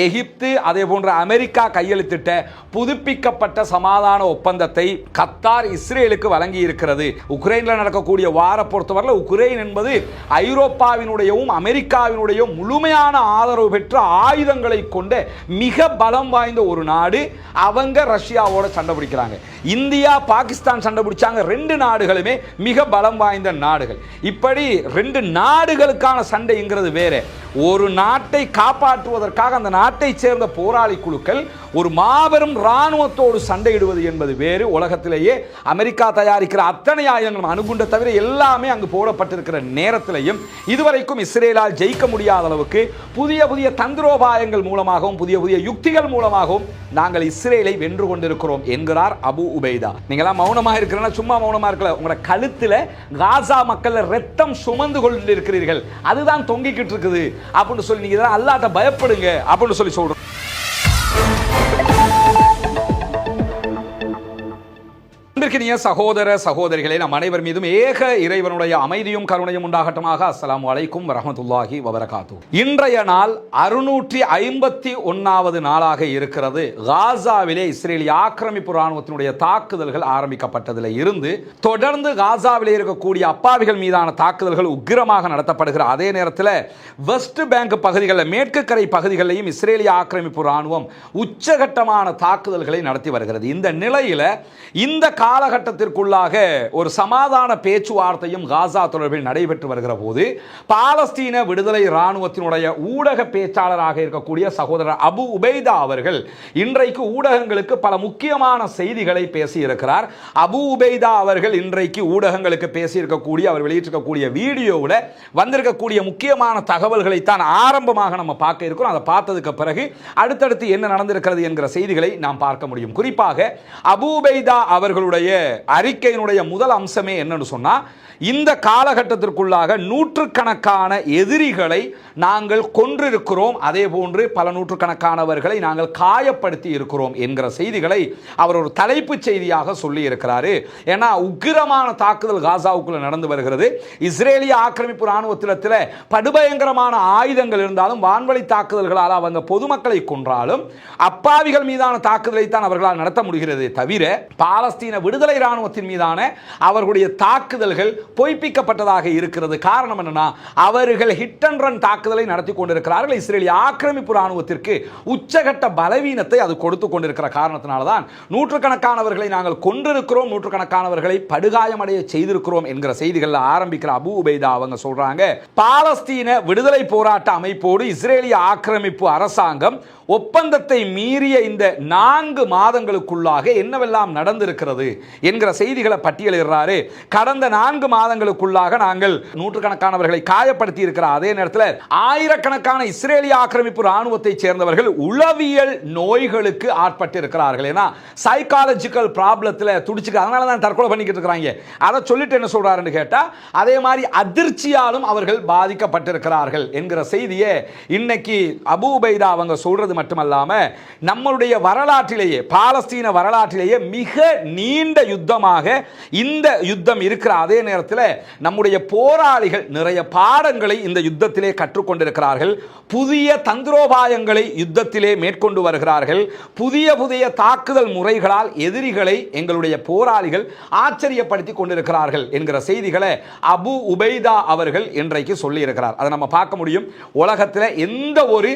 எகிப்து அதே போன்ற அமெரிக்கா கையெழுத்திட்ட புதுப்பிக்கப்பட்ட சமாதான ஒப்பந்தத்தை கத்தார் இஸ்ரேலுக்கு வழங்கி இருக்கிறது. உக்ரைனில் நடக்கக்கூடிய வார பொறுத்தவரை உக்ரைன் என்பது ஐரோப்பாவினுடையவும் அமெரிக்காவினுடைய முழுமையான ஆதரவு பெற்ற ஆயுதங்களை கொண்ட மிக பலம் வாய்ந்த ஒரு நாடு. அவங்க ரஷ்யாவோட சண்டை பிடிக்கிறாங்க. இந்தியா பாகிஸ்தான் சண்டை பிடிச்சாங்க. ரெண்டு நாடுகளுமே மிக பலம் வாய்ந்த நாடுகள். இப்படி ரெண்டு நாடுகளுக்கான சண்டைங்கிறது வேற. ஒரு நாட்டை காப்பாற்றுவதற்காக அந்த நாட்டை சேர்ந்த போராளி குழுக்கள் ஒரு மாபெரும் இராணுவத்தோடு சண்டையிடுவது என்பது வேறு. உலகத்திலேயே அமெரிக்கா தயாரிக்கிற அத்தனை ஆயுதங்களும் அணுகுண்ட தவிர எல்லாமே அங்கு போடப்பட்டிருக்கிற நேரத்திலையும் இதுவரைக்கும் இஸ்ரேலால் ஜெயிக்க முடியாத அளவுக்கு புதிய புதிய தந்திரோபாயங்கள் மூலமாகவும் புதிய புதிய யுக்திகள் மூலமாகவும் நாங்கள் இஸ்ரேலை வென்று கொண்டிருக்கிறோம் என்கிறார் அபு உபைதா. நீங்களாம் மௌனமாக இருக்கிறனா சும்மா மௌனமாக இருக்கல, உங்களோட கழுத்தில் காசா மக்கள் ரத்தம் சுமந்து கொண்டு இருக்கிறீர்கள், அதுதான் தொங்கிக்கிட்டு இருக்குது அப்படின்னு சொல்லி நீங்க அல்லாஹ்ட்ட பயப்படுங்க அப்படின்னு சொல்லி சொல்றோம். சகோதர சகோதரிகளே, நம் அனைவர் மீதும் ஏக இறைவனுடைய அமைதியும் கருணையும் உண்டாகட்டுமாக. அஸ்ஸலாமு அலைக்கும் வரஹ்மத்துல்லாஹி வபரகாத்துஹு. இன்றைய நாள் 651வது நாளாக இருக்கிறது. காசாவிலே இஸ்ரேலிய ஆக்கிரமிப்பு ராணுவத்தினுடைய தாக்குதல்கள் ஆரம்பிக்கப்பட்டதில் இருந்து தொடர்ந்து காசாவிலே இருக்கக்கூடிய அப்பாவிகள் மீதான தாக்குதல்கள் உக்கிரமாக நடத்தப்படுகிற அதே நேரத்தில் வெஸ்ட் பேங்க் பகுதிகளில் மேற்கு கரை பகுதிகளிலையும் இஸ்ரேலிய ஆக்கிரமிப்பு ராணுவம் உச்சகட்டமான தாக்குதல்களை நடத்தி வருகிறது. இந்த நிலையில் இந்த காலகட்டத்திற்குள்ளாக ஒரு சமாதான பேச்சுவார்த்தையும் காசா தொடர்பில் நடைபெற்று வருகிற போது பாலஸ்தீன விடுதலை இராணுவத்தினுடைய ஊடக பேச்சாளராக இருக்கக்கூடிய சகோதரர் அபு உபைதா அவர்கள் இன்றைக்கு ஊடகங்களுக்கு பல முக்கியமான செய்திகளை பேசியிருக்கிறார். அபு உபைதா அவர்கள் இன்றைக்கு ஊடகங்களுக்கு பேசியிருக்கக்கூடிய அவர் வெளியிட்டிருக்கக்கூடிய வீடியோவில் வந்திருக்கக்கூடிய முக்கியமான தகவல்களை தான் ஆரம்பமாக நம்ம பார்க்க இருக்கிறோம். அதை பார்த்ததுக்கு பிறகு அடுத்தடுத்து என்ன நடந்திருக்கிறது என்கிற செய்திகளை நாம் பார்க்க முடியும். குறிப்பாக அபு உபைதா அவர்களுடைய அறிக்கையினுடைய முதல் அம்சமே என்னன்னு சொன்னா, இந்த காலகட்டத்திற்குள்ளாக நூற்றுக்கணக்கான எதிரிகளை நாங்கள் கொன்றிருக்கிறோம், அதே போன்று பல நூற்றுக்கணக்கானவர்களை நாங்கள் காயப்படுத்தி இருக்கிறோம் என்கிற செய்திகளை அவர் ஒரு தலைப்பு செய்தியாக சொல்லி இருக்கிறாரு. ஏன்னா உக்கிரமான தாக்குதல் காசாவுக்குள்ள நடந்து வருகிறது. இஸ்ரேலிய ஆக்கிரமிப்பு ராணுவத்தில் படுபயங்கரமான ஆயுதங்கள் இருந்தாலும் வான்வழி தாக்குதல்களால் அவங்க பொதுமக்களை கொன்றாலும் அப்பாவிகள் மீதான தாக்குதலை தான் அவர்களால் நடத்த முடிகிறது தவிர பாலஸ்தீன விடுதலை இராணுவத்தின் மீதான அவர்களுடைய தாக்குதல்கள் பொய்ப்பிக்கப்பட்டதாக இருக்கிறது. காரணம் என்னன்னா, அவர்கள் ஹிட் அண்ட் ரன் தாக்குதலை நடத்தி கொண்டிருக்கிறார்கள். இஸ்ரேலிய ஆக்கிரமிப்பு ராணுவத்திற்கு உச்சகட்ட பலவீனத்தை அது கொடுத்து கொண்டிருக்கிற காரணத்தினால்தான் நூற்றுக்கணக்கானவர்களை நாங்கள் கொன்றிருக்கிறோம், நூற்றுக்கணக்கானவர்களை படுகாயமடைய செய்திருக்கிறோம் என்கிற செய்திகள் ஆரம்பிக்கிற அபு உபைதா அவங்க சொல்றாங்க, பாலஸ்தீன விடுதலை போராட்ட அமைப்போடு இஸ்ரேலிய ஆக்கிரமிப்பு அரசாங்கம் ஒப்பந்தத்தை மீறிய இந்த 4 மாதங்களுக்குள்ளாக என்னவெல்லாம் நடந்திருக்கிறது என்கிற செய்திகளை பட்டியலிடுறாரு. கடந்த 4 மாதங்களுக்குள்ளாக நாங்கள் நூற்றுக்கணக்கானவர்களை காயப்படுத்தி இருக்கிற அதே நேரத்தில் ஆயிரக்கணக்கான இஸ்ரேலிய ஆக்கிரமிப்பு ராணுவத்தை சேர்ந்தவர்கள் உளவியல் நோய்களுக்கு ஆட்பட்டு இருக்கிறார்கள். ஏன்னா சைக்காலஜிக்கல் ப்ராப்ளத்தில் துடிச்சுக்க, அதனால தான் தற்கொலை பண்ணிக்கிட்டு இருக்கிறாங்க. அதை சொல்லிட்டு என்ன சொல்றாருன்னு கேட்டா, அதே மாதிரி அதிர்ச்சியாலும் அவர்கள் பாதிக்கப்பட்டிருக்கிறார்கள் என்கிற செய்தியை இன்னைக்கு அபு உபைதா அவங்க சொல்றது மட்டுமல்லாம நம்மளுடைய வரலாற்றிலேயே பாலஸ்தீன வரலாற்றிலேயே மிக நீண்ட யுத்தமாக இந்த யுத்தம் இருக்கிற அதே நேரத்தில் நம்முடைய போராளிகள் நிறைய பாடங்களை இந்த யுத்தத்திலே கற்றுக்கொண்டிருக்கிறார்கள். புதிய தந்திரோபாயங்களை யுத்தத்திலே மேற்கொண்டு வருகிறார்கள். புதிய புதிய தாக்குதல் முறைகளால் எதிரிகளை எங்களுடைய போராளிகள் ஆச்சரியப்படுத்தி கொண்டிருக்கிறார்கள் என்கிற செய்திகளை அபு உபைதா அவர்கள் இன்றைக்கு சொல்லி இருக்கிறார். அதை நம்ம பார்க்க முடியும். உலகத்தில் எந்த ஒரு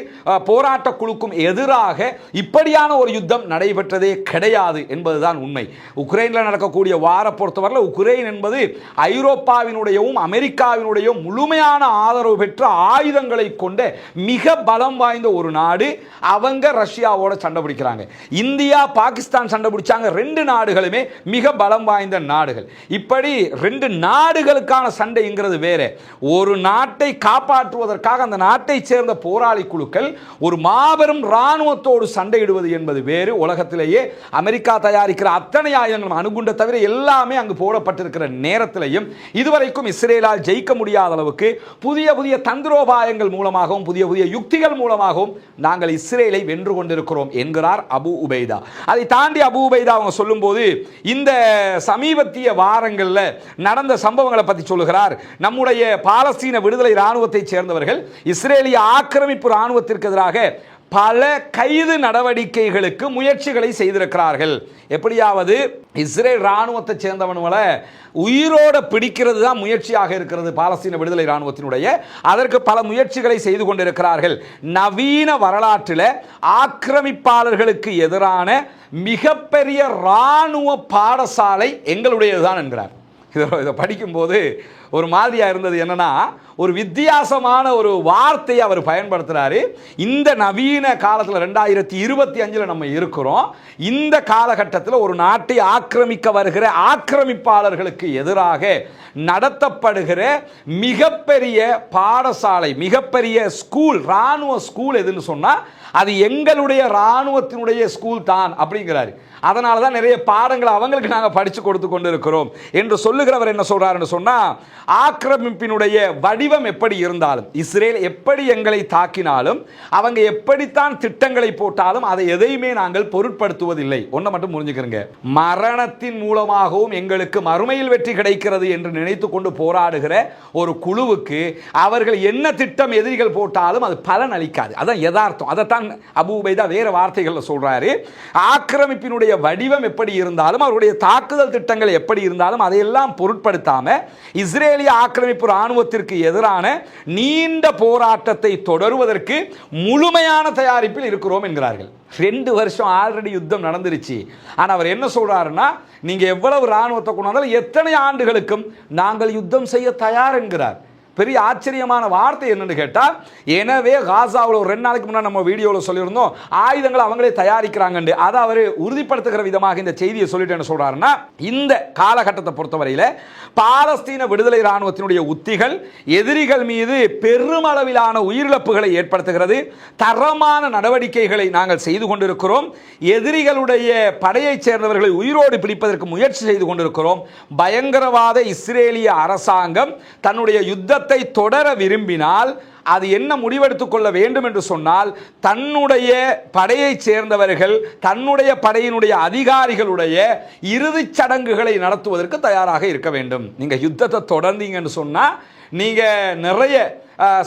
போராட்ட குழுக்கும் எதிராக இப்படியான ஒரு யுத்தம் நடைபெற்றதே கிடையாது என்பதுதான் உண்மை. உக்ரைனில் நடக்கக்கூடிய வார பொறுத்தவரை உக்ரைன் என்பது ஐரோப்பாவினுடையவும் அமெரிக்காவினுடைய முழுமையான ஆதரவு பெற்ற ஆயுதங்களை கொண்ட மிக பலம் வாய்ந்த ஒரு நாடு. அவங்க ரஷ்யாவோட சண்டை பிடிக்கிறாங்க. இந்தியா பாகிஸ்தான் சண்டை பிடிச்சாங்க. ரெண்டு நாடுகளுமே மிக பலம் வாய்ந்த நாடுகள். இப்படி ரெண்டு நாடுகளுக்கான சண்டைங்கிறது வேற. ஒரு நாட்டை காப்பாற்றுவதற்காக அந்த நாட்டை சேர்ந்த போராளி குழுக்கள் ஒரு மாபெரும் இராணுவத்தோடு சண்டையிடுவது என்பது வேறு. உலகத்திலேயே அமெரிக்கா தயாரிக்கிற அத்தனை ஆயுதங்களும் அணுகுண்ட தவிர எல்லாமே அங்கு போடப்பட்டிருக்கிற நேரத்திலையும் இதுவரைக்கும் இஸ்ரேலால் ஜெயிக்க முடியாத அளவுக்கு புதிய புதிய தந்திரோபாயங்கள் மூலமாகவும் புதிய புதிய யுக்திகள் மூலமாகவும் நாங்கள் இஸ்ரேலை வென்று கொண்டிருக்கிறோம் என்கிறார் அபு உபைதா. அதை தாண்டி அபு உபைதா அவங்க சொல்லும்போது இந்த சமீபத்திய வாரங்களில் நடந்த சம்பவங்களை பற்றி சொல்லுகிறார். நம்முடைய பாலஸ்தீன விடுதலை இராணுவத்தை சேர்ந்தவர்கள் இஸ்ரேலிய ஆக்கிரமிப்பு இராணுவத்திற்கு எதிராக பல கைது நடவடிக்கைகளுக்கு முயற்சிகளை செய்திருக்கிறார்கள். எப்படியாவது இஸ்ரேல் இராணுவத்தை சேர்ந்தவனுங்களை உயிரோட பிடிக்கிறது தான் முயற்சியாக இருக்கிறது பாலஸ்தீன விடுதலை இராணுவத்தினுடைய. அதற்கு பல முயற்சிகளை செய்து கொண்டிருக்கிறார்கள். நவீன வரலாற்றில் ஆக்கிரமிப்பாளர்களுக்கு எதிரான மிகப்பெரிய இராணுவ பாடசாலை எங்களுடையதுதான் என்கிறார். இதை படிக்கும்போது ஒரு மாதிரியாக இருந்தது. என்னன்னா, ஒரு வித்தியாசமான ஒரு வார்த்தையை அவர் பயன்படுத்துகிறாரு. இந்த நவீன காலத்தில் 2025 நம்ம இருக்கிறோம். இந்த காலகட்டத்தில் ஒரு நாட்டை ஆக்கிரமிக்க வருகிற ஆக்கிரமிப்பாளர்களுக்கு எதிராக நடத்தப்படுகிற மிகப்பெரிய பாடசாலை, மிகப்பெரிய ஸ்கூல், இராணுவ ஸ்கூல் எதுன்னு சொன்னால் அது எங்களுடைய இராணுவத்தினுடைய ஸ்கூல் தான் அப்படிங்கிறாரு. அதனால தான் நிறைய பாடங்களை அவங்களுக்கு நாங்கள் படித்து கொடுத்து கொண்டு இருக்கிறோம் என்று சொல்லுகிறவர் என்ன சொல்றாருன்னு சொன்னால், ஆக்கிரமிப்பினுடைய வடிவம் எப்படி இருந்தாலும், இஸ்ரேல் எப்படி எங்களை தாக்கினாலும், அவங்க எப்படித்தான் திட்டங்களை போட்டாலும் அதை எதையுமே நாங்கள் பொருட்படுத்துவதில்லை. ஒன்றை மட்டும் புரிஞ்சுக்கிறங்க, மரணத்தின் மூலமாகவும் எங்களுக்கு மறுமையில் வெற்றி கிடைக்கிறது என்று நினைத்து கொண்டு போராடுகிற ஒரு குழுவுக்கு அவர்கள் என்ன திட்டம் எதிரிகள் போட்டாலும் அது பலன் அளிக்காது. அதான் யதார்த்தம். அதைத்தான் அபூ உபைதா வேற வார்த்தைகள் சொல்றாரு. ஆக்கிரமிப்பினுடைய வடிவம் எப்படி இருந்தாலும், அவருடைய தாக்குதல் திட்டங்கள் எப்படி இருந்தாலும் அதையெல்லாம் பொருட்படுத்தாம இஸ்ரேலிய ஆக்கிரமிப்பு இராணுவத்திற்கு எதிரான நீண்ட போராட்டத்தை தொடருவதற்கு முழுமையான தயாரிப்பில் இருக்கிறோம் என்கிறார்கள். 2 வருஷம் ஆல்ரெடி யுத்தம் நடந்துருச்சு. ஆனால் அவர் என்ன சொல்றாருன்னா, நீங்க எவ்வளவு இராணுவத்தை கொண்டாலும் எத்தனை ஆண்டுகளுக்கும் நாங்கள் யுத்தம் செய்ய தயார் என்கிறார். பெரிய ஆச்சரியமான வார்த்தை என்னன்னு கேட்டால், எனவே காசாவில் ஒரு 2 நாளைக்கு முன்னாடி நம்ம வீடியோவில் சொல்லியிருந்தோம், ஆயுதங்களை அவங்களே தயாரிக்கிறாங்க. அதை அவர் உறுதிப்படுத்துகிற விதமாக இந்த செய்தியை சொல்லிட்டு என்ன சொல்றாருன்னா, இந்த காலகட்டத்தை பொறுத்தவரையில் பாலஸ்தீன விடுதலை இராணுவத்தினுடைய உத்திகள் எதிரிகள் மீது பெருமளவிலான உயிரிழப்புகளை ஏற்படுத்துகிறது. தரமான நடவடிக்கைகளை நாங்கள் செய்து கொண்டிருக்கிறோம். எதிரிகளுடைய படையைச் சேர்ந்தவர்களை உயிரோடு பிடிப்பதற்கு முயற்சி செய்து கொண்டிருக்கிறோம். பயங்கரவாத இஸ்ரேலிய அரசாங்கம் தன்னுடைய யுத்தத்தை தொடர விரும்பினால் அது என்ன முடிவெடுத்துக் கொள்ள வேண்டும் என்று சொன்னால், தன்னுடைய படையைச் சேர்ந்தவர்கள் தன்னுடைய படையினுடைய அதிகாரிகளுடைய இறுதிச் சடங்குகளை நடத்துவதற்கு தயாராக இருக்க வேண்டும். நீங்க யுத்தத்தை தொடர்ந்தீங்கன்னு சொன்னா நீங்க நிறைய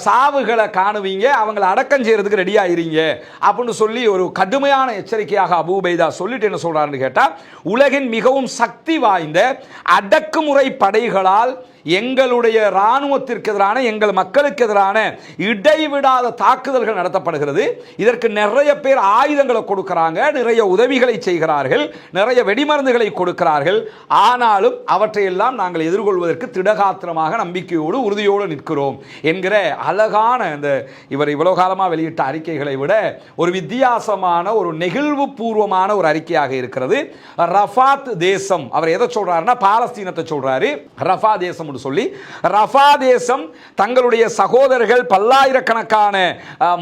சாவுகளை காணுவீங்க, அவங்களை அடக்கம் செய்யறதுக்கு ரெடி ஆகிறீங்க அப்படின்னு சொல்லி ஒரு கடுமையான எச்சரிக்கையாக அபூ உபைதா சொல்லிட்டு என்ன சொல்றாருன்னு கேட்டால், உலகின் மிகவும் சக்தி வாய்ந்த அடக்குமுறை படைகளால் எங்களுடைய இராணுவத்திற்கு எதிரான, எங்கள் மக்களுக்கு எதிரான இடைவிடாத தாக்குதல்கள் நடத்தப்படுகிறது. இதற்கு நிறைய பேர் ஆயுதங்களை கொடுக்கிறாங்க, நிறைய உதவிகளை செய்கிறார்கள், நிறைய வெடிமருந்துகளை கொடுக்கிறார்கள். ஆனாலும் அவற்றையெல்லாம் நாங்கள் எதிர்கொள்வதற்கு திடகாத்திரமாக நம்பிக்கையோடு உறுதியோடு நிற்கிறோம் என்கிற அழகான இந்த இவர் இவ்வளவு காலமாக வெளியிட்ட அறிக்கைகளை விட ஒரு வித்தியாசமான, ஒரு நெகிழ்வு பூர்வமான ஒரு அறிக்கையாக இருக்கிறது. ரஃபாத் தேசம், அவர் எதை சொல்றாருன்னா பாலஸ்தீனத்தை சொல்றாரு. ரஃபா தேசம் சொல்லி, ரஃபா தேசம் தங்களுடைய சகோதரர்கள் பல்லாயிரக்கணக்கான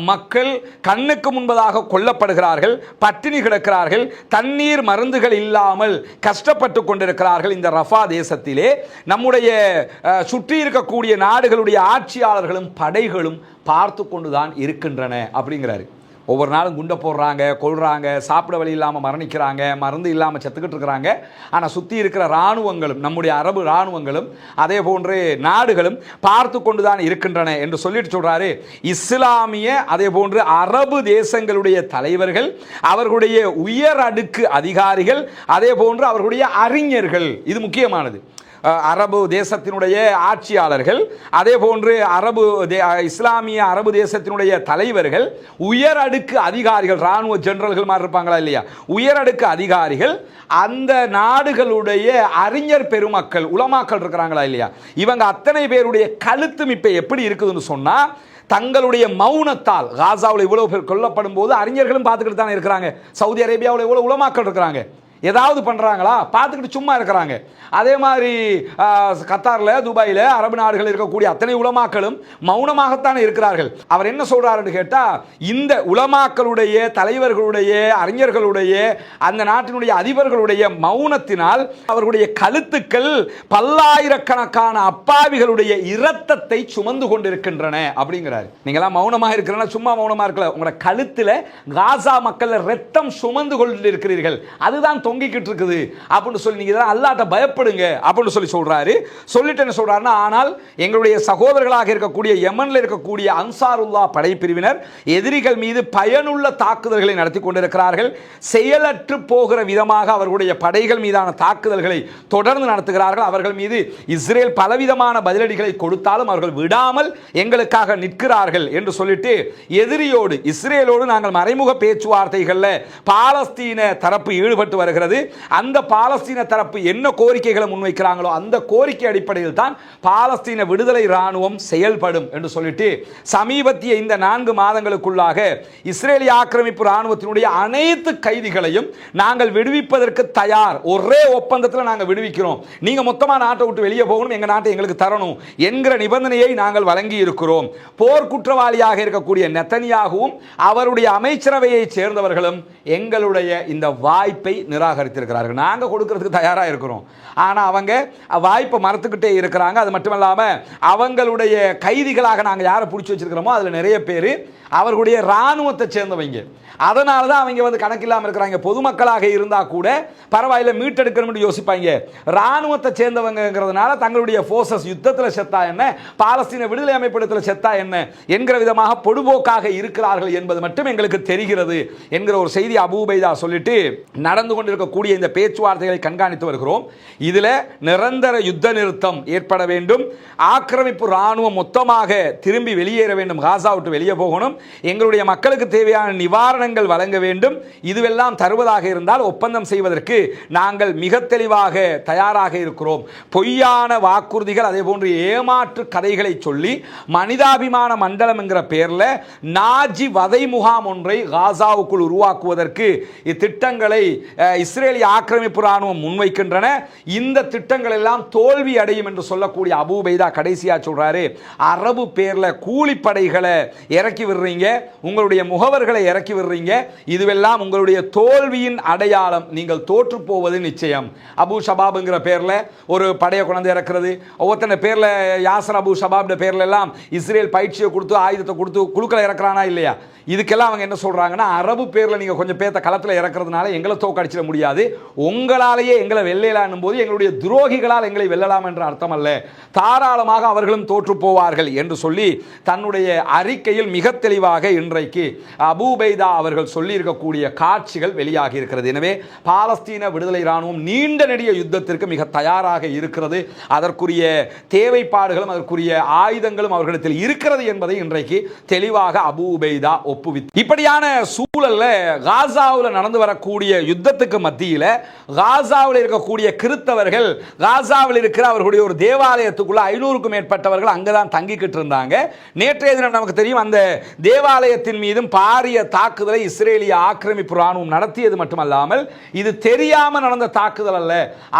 மக்கள் கண்ணுக்கு முன்பதாக கொல்லப்படுகிறார்கள், பட்டினி கிடக்கிறார்கள், தண்ணீர் மருந்துகள் இல்லாமல் கஷ்டப்பட்டு கொண்டிருக்கிறார்கள். இந்த ரஃபா தேசத்திலே நம்முடைய சுற்றி இருக்கக்கூடிய நாடுகளுடைய ஆட்சியாளர்களும் படைகளும் பார்த்து கொண்டுதான் இருக்கின்றன அப்படிங்கிறாரு. ஒவ்வொரு நாளும் குண்டை போடுறாங்க, கொள்றாங்க, சாப்பிட வழி இல்லாமல் மரணிக்கிறாங்க, மருந்து இல்லாமல் செத்துக்கிட்டு இருக்கிறாங்க. ஆனால் சுற்றி இருக்கிற இராணுவங்களும், நம்முடைய அரபு இராணுவங்களும் அதே போன்று நாடுகளும் பார்த்து கொண்டு தான் இருக்கின்றன என்று சொல்லிட்டு சொல்றாரு. இஸ்லாமிய அதே போன்று அரபு தேசங்களுடைய தலைவர்கள், அவர்களுடைய உயர் அடுக்கு அதிகாரிகள், அதே போன்று அவர்களுடைய அறிஞர்கள், இது முக்கியமானது, அரபு தேசத்தினுடைய ஆட்சியாளர்கள், அதே போன்று இஸ்லாமிய அரபு தேசத்தினுடைய தலைவர்கள், உயர் அடுக்கு அதிகாரிகள், இராணுவ ஜெனரல்கள் மாதிரி இருப்பாங்களா இல்லையா, உயர் அடுக்கு அதிகாரிகள், அந்த நாடுகளுடைய அறிஞர் பெருமக்கள், உலமாக்கள் இருக்கிறாங்களா இல்லையா, இவங்க அத்தனை பேருடைய கழுத்து மிப்பை எப்படி இருக்குதுன்னு சொன்னா, தங்களுடைய மௌனத்தால் காசாவில் இவ்வளவு பேர் கொல்லப்படும் போது அறிஞர்களும் பார்த்துக்கிட்டு தானே இருக்கிறாங்க. சவுதி அரேபியாவில் எவ்வளவு உலமாக்கள் இருக்கிறாங்க, ஏதாவது பண்ணுறாங்களா, பார்த்துக்கிட்டு சும்மா இருக்கிறாங்க. அதே மாதிரி கத்தாரில், துபாயில், அரபு நாடுகளில் இருக்கக்கூடிய அத்தனை உலமாக்களும் மௌனமாகத்தான் இருக்கிறார்கள். அவர் என்ன சொல்றாருன்னு கேட்டால், இந்த உலமாக்களுடைய தலைவர்களுடைய அறிஞர்களுடைய அந்த நாட்டினுடைய அதிபர்களுடைய மௌனத்தினால் அவர்களுடைய கழுத்துக்கள் பல்லாயிரக்கணக்கான அப்பாவிகளுடைய இரத்தத்தை சுமந்து கொண்டிருக்கின்றன அப்படிங்கிறார். நீங்களாம் மௌனமாக இருக்கிறனா சும்மா மௌனமாக இருக்கல, உங்களோட கழுத்தில் காசா மக்கள் ரத்தம் சுமந்து கொண்டு இருக்கிறீர்கள். அதுதான் தொங்கிக்கிட்டு இருக்குது அப்படின்னு சொல்லி நீங்க அல்லாஹ்ட்ட பயப்படுங்க அப்படின்னு சொல்லி சொல்றாரு. சொல்லிட்டு என்ன சொல்றாருன்னா, ஆனால் எங்களுடைய சகோதரர்களாக இருக்கக்கூடிய யமன்ல இருக்கக்கூடிய அன்சாருல்லா படைப்பிரிவினர் எதிரிகள் மீது பயனுள்ள தாக்குதல்களை நடத்தி கொண்டிருக்கிறார்கள். செயலற்று போகிற விதமாக அவர்களுடைய படைகள் மீதான தாக்குதல்களை தொடர்ந்து நடத்துகிறார்கள். அவர்கள் மீது இஸ்ரேல் பலவிதமான பதிலடிகளை கொடுத்தாலும் அவர்கள் விடாமல் எங்களுக்காக நிற்கிறார்கள் என்று சொல்லிட்டு எதிரியோடு இஸ்ரேலோடு நாங்கள் மறைமுக பேச்சுவார்த்தைகளில் பாலஸ்தீன தரப்பு ஈடுபட்டு வருகிறது. அந்த பாலஸ்தீன தரப்பு என்ன கோரிக்கைகளை முன்வைக்கிறாங்களோ அந்த கோரிக்கை அடிப்படையில் தான் பாலஸ்தீன விடுதலை ராணுவம் செயல்படும் என்று சொல்லிட்டு சமீபத்திய இந்த 4 மாதங்களுக்குள்ளாக இஸ்ரேலிய ஆக்கிரமிப்பு ராணுவத்தினுடைய அனைத்து கைதிகளையும் நாங்கள் விடுவிப்பதற்கு தயார், ஒரே ஒப்பந்தத்தில் நாங்கள் விடுவிக்கிறோம், நீங்க மொத்தமா நாட்டை விட்டு வெளியே போகணும், எங்க நாட்டை எங்களுக்கு தரணும் என்கிற நிபந்தனையை நாங்கள் வழங்கி இருக்கிறோம். போர் குற்றவாளியாக இருக்கக்கூடிய நெத்தனியாகவும் அவருடைய அமைச்சரவையை சேர்ந்தவர்களும் எங்களுடைய இந்த வாய்ப்பை நிராகரித்திருக்கிறார்கள். நாங்க கொடுக்கிறதுக்கு தயாரா இருக்கிறோம், ஆனா அவங்க வாய்ப்பை மறுத்துக்கிட்டே இருக்கிறாங்க. அது மட்டுமல்லாம அவங்களுடைய கைதிகளாக நாங்க யாரை பிடிச்சி வச்சிருக்கிறோமோ அதுல நிறைய பேர் அவர்களுடைய ராணுவத்தை சேர்ந்தவங்க. அதனால தான் அவங்க வந்து கணக்கில்லாமல் இருக்கிறாங்க. பொதுமக்களாக இருந்தால் கூட பரவாயில்ல மீட்டெடுக்கணும்னு யோசிப்பாங்க. ராணுவத்தை சேர்ந்தவங்கிறதுனால தங்களுடைய ஃபோர்ஸஸ் யுத்தத்தில் செத்தா என்ன, பாலஸ்தீன விடுதலை அமைப்பிடத்தில் செத்தா என்ன என்கிற விதமாக பொடுபோக்காக இருக்கிறார்கள் என்பது மட்டும் எங்களுக்கு தெரிகிறது என்கிற ஒரு செய்தி அபூ உபைதா சொல்லிட்டு நடந்து கொண்டிருக்கக்கூடிய இந்த பேச்சுவார்த்தைகளை கண்காணித்து வருகிறோம். இதில் நிரந்தர யுத்த நிறுத்தம் ஏற்பட வேண்டும், ஆக்கிரமிப்பு ராணுவம் மொத்தமாக திரும்பி வெளியேற வேண்டும், காசா விட்டு வெளியே போகணும், எங்களுடைய மக்களுக்கு தேவையான நிவாரணங்கள் வழங்க வேண்டும். இதுவெல்லாம் தருவதாக இருந்தால் ஒப்பந்தம் செய்வதற்கு நாங்கள் மிக தெளிவாக தயாராக இருக்கிறோம். பொய்யான வாக்குறுதிகள் அதே போன்று ஏமாற்று கதைகளை சொல்லி மனிதாபிமான மண்டலம் என்கிற பெயரில் நாஜி வதை முகாம் ஒன்றை காசாவுக்குள் உருவாக்குவதற்கு இத்திட்டங்களை இஸ்ரேலிய ஆக்கிரமிப்பு ராணுவம் முன்வைக்கின்றன. இந்த திட்டங்கள் எல்லாம் தோல்வி அடையும் என்று சொல்லக்கூடிய அபூ உபைதா கடைசியா சொல்றாரு, அரபு பேர்ல கூலிப்படைகளை இறக்கி விடுறீங்க, உங்களுடைய முகவர்களை இறக்கி விடுறீங்க, இதுவெல்லாம் உங்களுடைய தோல்வியின் அடையாளம், நீங்கள் தோற்று போவது நிச்சயம். அபு ஷபாப்ங்கிற பேர்ல ஒரு படையை கொண்டு இறக்குறது, ஒவ்வொருத்தன பேர்ல யாசர் அபு ஷபாப் பேர்ல எல்லாம் இஸ்ரேல் பயிற்சியை கொடுத்து ஆயுதத்தை கொடுத்து குழுக்களை இறக்குறானா இல்லையா? இதுக்கெல்லாம் அவங்க என்ன சொல்றாங்கன்னா, அரபு பேர்ல நீங்க கொஞ்சம் பேர்த்த களத்தில் இறக்குறதுனால எங்களை தோக்கடிச்சிட முடியாது, உங்களாலேயே எங்களை வெல்லலான்னும் போது எங்களுடைய துரோகிகளால் எங்களை வெல்லலாம் என்ற அர்த்தம் அல்ல, தாராளமாக அவர்களும் தோற்று போவார்கள் என்று சொல்லி தன்னுடைய அறிக்கையில் மிக தெளிவாக இன்றைக்கு அபூ உபைதா அவர்கள் சொல்லி இருக்கக்கூடிய காட்சிகள் வெளியாகி இருக்கிறது. எனவே பாலஸ்தீன விடுதலை ராணுவம் நீண்ட நெடிய யுத்தத்திற்கு மிக தயாராக இருக்கிறது. அதற்குரிய தேவைப்பாடுகளும் அதற்குரிய ஆயுதங்களும் அவர்களிடத்தில் இருக்கிறது என்பதை இன்றைக்கு தெளிவாக அபூ உபைதா ஒப்புவித்து, இப்படியான சூழல்ல காசாவில் நடந்து வரக்கூடிய யுத்தத்துக்கு மத்தியில் காசாவில் இருக்கக்கூடிய கிறிஸ்தவர்கள் காசாவில் இருக்கிற அவர்களுடைய ஒரு தேவாலயத்துக்குள்ள 500க்கும் மேற்பட்டவர்கள் அங்கதான் தங்கிக்கிட்டு இருந்தாங்க. நேற்றைய தினம் நமக்கு தெரியும், அந்த தேவாலயத்தின் மீதும் பாரிய தாக்குதலை இஸ்ரேலிய ஆக்கிரமிப்பு ராணுவம் நடத்தியது மட்டுமல்லாமல் இது தெரியாமல் நடந்த தாக்குதல் அல்ல,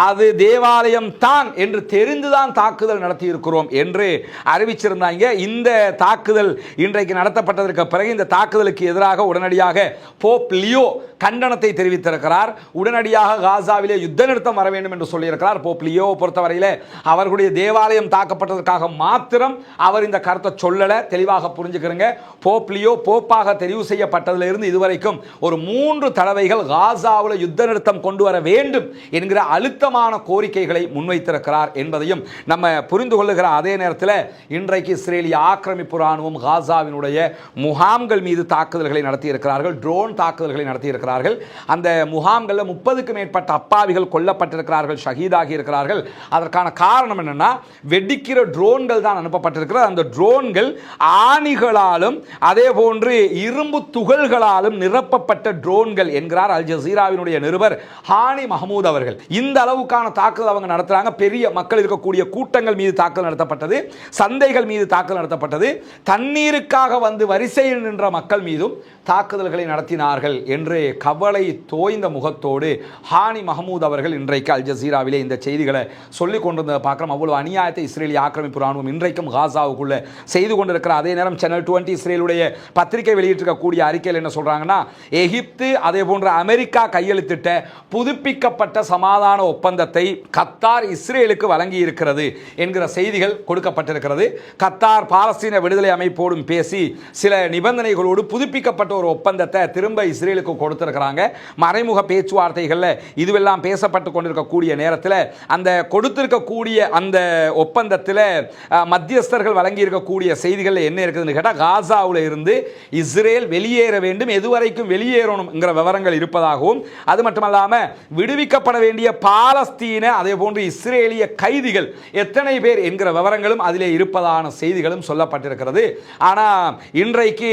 அது தேவாலயம் தான் என்று தெரிந்துதான் தாக்குதல் நடத்தி இருக்கிறோம் என்று அறிவிச்சிருந்தாங்க. இந்த தாக்குதல் இன்றைக்கு நடத்தப்பட்டதற்கு பிறகு இந்த தாக்குதலுக்கு எதிராக உடனடியாக போப் லியோ கண்டனத்தை தெரிவித்திருக்கிறார். உடனடியாக காசாவிலே யுத்த நிறுத்தம் வர வேண்டும் என்று சொல்லியிருக்கிறார். போப் லியோ பொறுத்தவரையிலே அவர்களுடைய தேவாலயம் தாக்கப்பட்டதற்காக மாத்திரம் அவர் இந்த கருத்தை சொல்லல, தெளிவாக புரிஞ்சுக்கிறங்க. போப் லியோ போப்பாக தெரிவு செய்யப்பட்டதிலிருந்து இதுவரைக்கும் ஒரு 3 தடவைகள் காசாவில் யுத்த நிறுத்தம் கொண்டு வர வேண்டும் என்கிற அழுத்தமான கோரிக்கைகளை முன்வைத்திருக்கிறார் என்பதையும் நம்ம புரிந்து கொள்ளுகிற அதே நேரத்தில் இன்றைக்கு இஸ்ரேலிய ஆக்கிரமிப்பு ராணுவம் காசாவினுடைய முகாம்கள் மீது தாக்குதல்களை நடத்தியிருக்கிறார்கள், ட்ரோன் தாக்குதல்களை நடத்தியிருக்கிறார்கள். அந்த முகாம்களில் 30க்கும் மேற்பட்ட அப்பாவிகள் கொல்லப்பட்டிருக்கிறார்கள், ஷஹீதாகி இருக்கிறார்கள். அதற்கான காரணம் என்னன்னா, வெடிக்கிற ட்ரோன்கள் தான் அனுப்பப்பட்டிருக்கிறது. அந்த ட்ரோன்கள் ஆணிகளாலும் அதே போன்று இரும்பு துகள்களாலும் நிரப்பப்பட்ட ட்ரோன்கள் என்கிறார் அல் ஜசீராவினுடைய நிருபர் ஹானி மஹமூத் அவர்கள். இந்த அளவுக்கான தாக்குதல் அவங்க நடத்துறாங்க. பெரிய மக்கள் இருக்கக்கூடிய கூட்டங்கள் மீது தாக்குதல் நடத்தப்பட்டது, சந்தைகள் மீது தாக்குதல் நடத்தப்பட்டது, தண்ணீருக்காக வந்து வரிசையில் நின்ற மக்கள் மீதும் தாக்குதல்களை நடத்தினார்கள் என்று கவலை தோய்ந்த முகத்தோடு ஹானி மஹமூத் அவர்கள் இன்றைக்கு அல் ஜசீராவிலே இந்த செய்திகளை சொல்லிக் கொண்டிருந்ததை பார்க்கிறோம். அவ்வளவு அநியாயத்தை இஸ்ரேலிய ஆக்கிரமிப்பு ராணுவம் இன்றைக்கும் காசாவுக்குள்ள செய்து கொண்டிருக்கிற அதே நேரம் சேனல் 20 இஸ்ரேலுடைய பத்திரிகை வெளியிட்டிருக்கக்கூடிய அறிக்கையில் என்ன சொல்றாங்கன்னா, எகிப்து அதே போன்ற அமெரிக்கா கையெழுத்திட்ட புதுப்பிக்கப்பட்ட சமாதான ஒப்பந்தத்தை கத்தார் இஸ்ரேலுக்கு வழங்கி இருக்கிறது என்கிற செய்திகள் கொடுக்கப்பட்டிருக்கிறது. கத்தார் பாலஸ்தீன விடுதலை அமைப்போடும் பேசி சில நிபந்தனைகளோடு புதுப்பிக்கப்பட்ட ஒரு ஒப்பந்தத்தை திரும்ப இஸ்ரேலுக்கு கொடுத்திருக்கிறார். இருக்கிறாங்க. மறைமுக பேச்சுவார்த்தைகளில் இதுவெல்லாம் பேசப்பட்டு கொண்டிருக்கக்கூடிய நேரத்தில் அந்த கொடுத்திருக்கக்கூடிய அந்த ஒப்பந்தத்தில் மத்தியஸ்தர்கள் வழங்கி இருக்கக்கூடிய செய்திகள் என்ன இருக்குதுன்னு கேட்டால், காசாவில் இருந்து இஸ்ரேல் வெளியேற வேண்டும், எதுவரைக்கும் வெளியேறணும்ங்கிற விவரங்கள் இருப்பதாகவும், அது மட்டுமல்லாமல் விடுவிக்கப்பட வேண்டிய பாலஸ்தீன அதே போன்று இஸ்ரேலிய கைதிகள் எத்தனை பேர் என்கிற விவரங்களும் அதிலே இருப்பதான செய்திகளும் சொல்லப்பட்டிருக்கிறது. ஆனால் இன்றைக்கு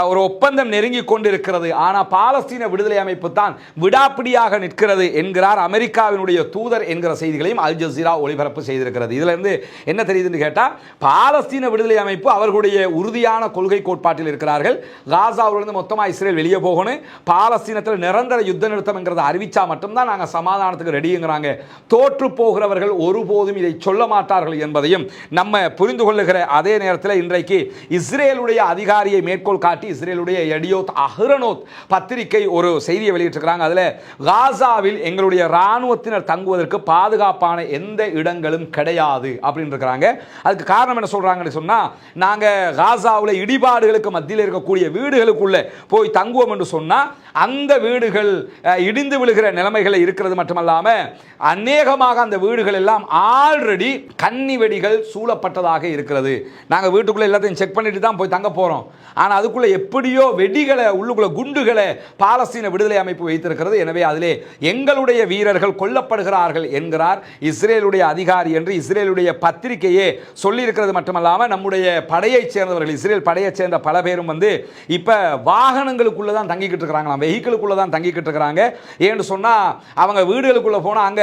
ஒரு ஒப்பந்தம் நெருங்கி கொண்டிருக்கிறது. ஆனால் பாலஸ்தீன விடுதலை அமைப்பு தான் விடாப்பிடியாக நிற்கிறது என்கிறார் அமெரிக்காவினுடைய தூதர் என்கிற செய்திகளையும் அல் ஜசீரா ஒளிபரப்பு செய்திருக்கிறது. இதுல இருந்து என்ன தெரியுதுன்னு கேட்டா, பாலஸ்தீன விடுதலை அமைப்பு அவர்களுடைய உறுதியான கொள்கை கோட்பாட்டில் இருக்கிறார்கள். காசாவிலிருந்து மொத்தமா இஸ்ரேல் வெளியே போகணும், பாலஸ்தீனத்தில் நிரந்தர யுத்த நிறுத்தம் என்கிறத அறிவிச்சா மட்டும்தான் நாங்க சமாதானத்துக்கு ரெடிங்கிறாங்க. தோற்று போகிறவர்கள் ஒருபோதும் இதை சொல்ல மாட்டார்கள் என்பதையும் நம்ம புரிந்து கொள்ளுகிற அதே நேரத்தில் இன்றைக்கு இஸ்ரேலுடைய அதிகாரியை மேற்கோள் காட்டி இஸ்ரேலுடைய எடியோத் அஹ்ரோனோத் பத்திரிகை ஒரு செய்தியை வெளியிட்டிருக்கிறாங்க. அதில் காசாவில் எங்களுடைய இராணுவத்தினர் தங்குவதற்கு பாதுகாப்பான எந்த இடங்களும் கிடையாது அப்படின்னு இருக்கிறாங்க. அதுக்கு காரணம் என்ன சொல்றாங்கன்னு சொன்னா, நாங்க காசாவில் இடிபாடுகளுக்கு மத்தியில் இருக்கக்கூடிய வீடுகளுக்குள்ள போய் தங்குவோம் என்று சொன்னா அந்த வீடுகள் இடிந்து விழுகிற நிலைமைகள் இருக்கிறது மட்டுமல்லாம அநேகமாக அந்த வீடுகள் எல்லாம் ஆல்ரெடி கன்னி வெடிகள் சூழப்பட்டதாக இருக்கிறது. நாங்க வீட்டுக்குள்ள எல்லாத்தையும் செக் பண்ணிட்டு தான் போய் தங்க போறோம். ஆனா அதுக்குள்ள எப்படியோ வெடிகளை உள்ளுக்குள்ள குண்டுகளை பாலஸ்தீன விடுதலை அமைப்பு வைத்திருக்கிறது. எனவே அதிலே எங்களுடைய வீரர்கள் கொல்லப்படுகிறார்கள் என்கிறார் இஸ்ரேலுடைய அதிகாரி என்று இஸ்ரேலுடைய பத்திரிகையே சொல்லி இருக்கிறது மட்டுமல்லாம நம்முடைய படையைச் சேர்ந்தவர்கள், இஸ்ரேல் படையைச் சேர்ந்த பல பேரும் இப்ப வாகனங்களுக்குள்ள தான் தங்கிக்கிட்டு இருக்கிறாங்க, வெஹிக்கிளுக்குள்ள தான் தங்கிக்கிட்டு இருக்கிறாங்க. ஏன்னு சொன்னா அவங்க வீடுகளுக்குள்ள போனா அங்க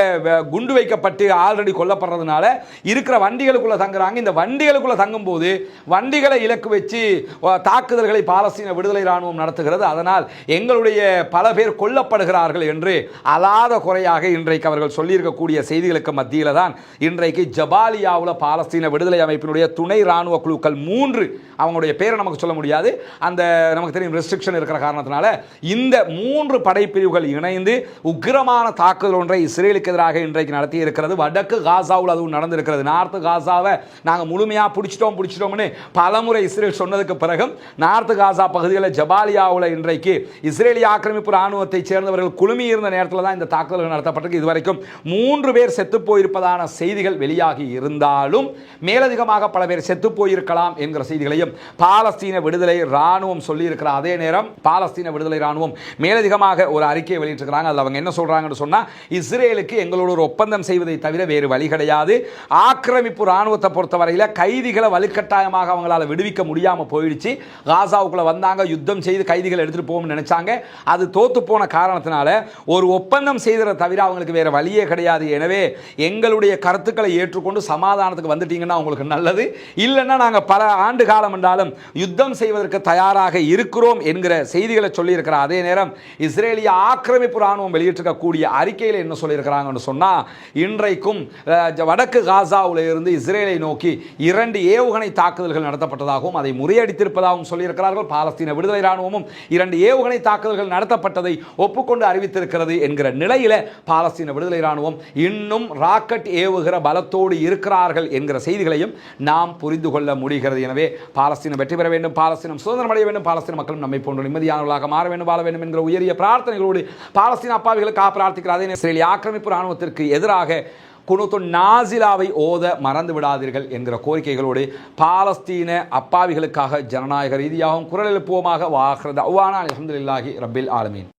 குண்டு வைக்கப்பட்டு ஆல்ரெடி கொல்லப்படுறதுனால இருக்கிற வண்டிகளுக்குள்ள தங்குறாங்க. இந்த வண்டிகளுக்குள்ள தங்கும் போது வண்டிகளை இலக்கு வச்சு தாக்குதல்களை பாலஸ்தீன விடுதலை ராணுவம் நடத்துகிறது. அதனால் எங்களுடைய பல பேர் கொல்லப்படுகிறார்கள் என்று அலாத குறையாக இன்றைக்கு அவர்கள் சொல்லியிருக்கக்கூடிய செய்திகளுக்கு மத்தியில் தான் இன்றைக்கு ஜபாலியாவில் பாலஸ்தீன விடுதலை அமைப்பினுடைய துணை ராணுவ குழுக்கள் 3, அவங்களுடைய பேரை நமக்கு சொல்ல முடியாது, அந்த நமக்கு தெரியும் ரெஸ்ட்ரிக்ஷன் இருக்கிற காரணத்தினால இந்த 3 படைப்பிரிவுகள் இணைந்து உக்கிரமான தாக்குதல் ஒன்றை இஸ்ரேலுக்கு எதிராக இன்றைக்கு நடத்தி இருக்கிறது. வடக்கு காசாவில் அதுவும் நடந்திருக்கிறது. நார்த்து காசாவை நாங்கள் முழுமையாக பிடிச்சிட்டோம்னு பலமுறை இஸ்ரேல் சொன்னதுக்கு பிறகும் நார்த்து காசா பகுதிகளில் ஜபாலியாவில் இன்றைக்கு இஸ்ரேலிய ஆக்கிரமிப்பு ராணுவத்தை சேர்ந்தவர்கள் குழுமி இருந்த நேரத்தில் தான் இந்த தாக்குதல்கள் நடத்தப்பட்டிருக்கு. இதுவரைக்கும் 3 பேர் செத்து போயிருப்பதான செய்திகள் வெளியாகி இருந்தாலும் மேலதிகமாக பல பேர் செத்து போயிருக்கலாம் என்கிற செய்திகளையும் பாலஸ்தீன விடுதலை ராணுவம் சொல்லியிருக்கிற அதே நேரம் பாலஸ்தீன விடுதலை ராணுவம் மேலதிகமாக ஒரு அறிக்கையை வெளியிட்டிருக்கிறாங்க. அதில் அவங்க என்ன சொல்றாங்கன்னு சொன்னா, இஸ்ரேலுக்கு எங்களோட ஒரு ஒப்பந்தம் செய்வதை தவிர வேறு வழி கிடையாது. ஆக்கிரமிப்பு ராணுவத்தை பொறுத்தவரையில் கைதிகளை வலுக்கட்டாயமாக அவங்களால விடுவிக்க முடியாம போயிடுச்சு. காசாவுக்குள்ள வந்தாங்க, யுத்தம் செய்து கைதிகள் எடுத்துட்டு போகணும்னு நினைச்சாங்க. அது தோத்து போன காரணத்தினால ஒரு ஒப்பந்தம் செய்ததை தவிர அவங்களுக்கு வேற வழியே கிடையாது. எனவே எங்களுடைய கருத்துக்களை ஏற்றுக்கொண்டு சமாதானத்துக்கு வந்துட்டீங்கன்னா உங்களுக்கு நல்லது, இல்லைன்னா நாங்கள் பல ஆண்டு காலம் என்றாலும் யுத்தம் செய்வதற்கு தயாராக இருக்கிறோம் என்கிற செய்திகளை சொல்லியிருக்கிற அதே நேரம் இஸ்ரேலிய ஆக்கிரமிப்பு ராணுவம் வெளியிட்டிருக்கக்கூடிய அறிக்கையில் என்ன சொல்லியிருக்கிறாங்கன்னு சொன்னா, இன்றைக்கும் வடக்கு காசாவில் இருந்து இஸ்ரேலை நோக்கி 2 ஏவுகணை தாக்குதல்கள் நடத்தப்பட்டதாகவும் அதை முறியடித்திருப்பதாகவும் சொல்லியிருக்கிறார்கள். பாலஸ்தீன விடுதலை ராணுவமும் 2 ஏவுகணை தாக்குதல்கள் நடத்தப்பட்டதை ஒப்புக்கொண்டு அறிவித்திருக்கிறது என்கிற நிலையில பாலஸ்தீன விடுதலை ராணுவம் இன்னும் ராக்கெட் ஏவுகிற பலத்தோடு இருக்கிறார்கள் என்கிற செய்திகளையும் நாம் புரிந்து கொள்ள முடிகிறது. எனவே பாலஸ்தீனம் வெற்றி பெற வேண்டும், பாலஸ்தீனம் சுதந்திரம் அடைய வேண்டும், பாலஸ்தீன மக்களும் நம்மை போன்ற நிம்மதியானவர்களாக மாற வேண்டும், வாழ வேண்டும் என்கிற உயரிய பிரார்த்தனைகளோடு பாலஸ்தீன அப்பாவிகளுக்காக பிரார்த்திக்கிற அதே இஸ்ரேலிய ஆக்கிரமிப்பு ராணுவத்திற்கு எதிராக குனூத்து நாசிலாவை ஓத மறந்து விடாதீர்கள் என்கிற கோரிக்கைகளோடு பாலஸ்தீன அப்பாவிகளுக்காக ஜனநாயக ரீதியாகவும் குரல் எழுப்புவோமாக. வாஹ்ர தஅவானா அல்ஹம்துலில்லாஹி ரப்பில் ஆலமீன்.